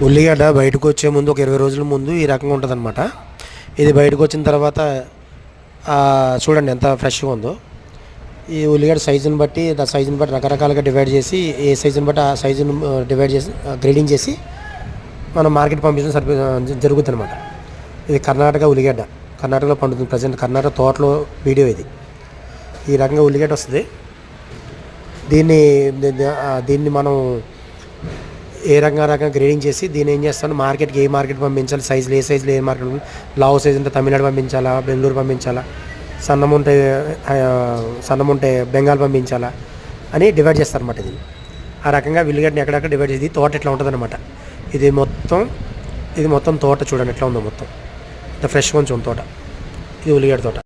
ఉల్లిగడ్డ బయటకు వచ్చే ముందు ఒక 20 రోజుల ముందు ఈ రకంగా ఉంటుందన్నమాట. ఇది బయటకు వచ్చిన తర్వాత చూడండి ఎంత ఫ్రెష్గా ఉందో. ఈ ఉల్లిగడ్డ సైజుని బట్టి రకరకాలుగా డివైడ్ చేసి, ఏ సైజుని బట్టి ఆ సైజును డివైడ్ చేసి గ్రేడింగ్ చేసి మనం మార్కెట్ పంపించడం జరుగుతుంది అనమాట. ఇది కర్ణాటక ఉల్లిగడ్డ, కర్ణాటకలో పండుతుంది. ప్రజెంట్ కర్ణాటక తోటలో వీడియో ఇది. ఈ రకంగా ఉల్లిగడ్డ వస్తుంది. దీన్ని మనం ఏ రకంగా గ్రేడింగ్ చేసి దీన్ని ఏం చేస్తాను, మార్కెట్కి ఏ మార్కెట్ పంపించాలి, ఏ సైజులో ఏ మార్కెట్, లావు సైజు ఉంటే తమిళనాడు పంపించాలా, బెంగళూరు పంపించాలా, సన్నం ఉంటే బెంగాల్ పంపించాలా అని డివైడ్ చేస్తారన్నమాట. ఇది ఆ రకంగా ఉల్లిగడ్డని ఎక్కడెక్కడ డివైడ్ చేసి తోట ఎట్లా ఉంటుంది అనమాట. ఇది మొత్తం తోట చూడండి ఎట్లా ఉందో, మొత్తం ఇంత ఫ్రెష్గా ఉంచుకోండి తోట. ఇది ఉల్లిగడ్డ తోట.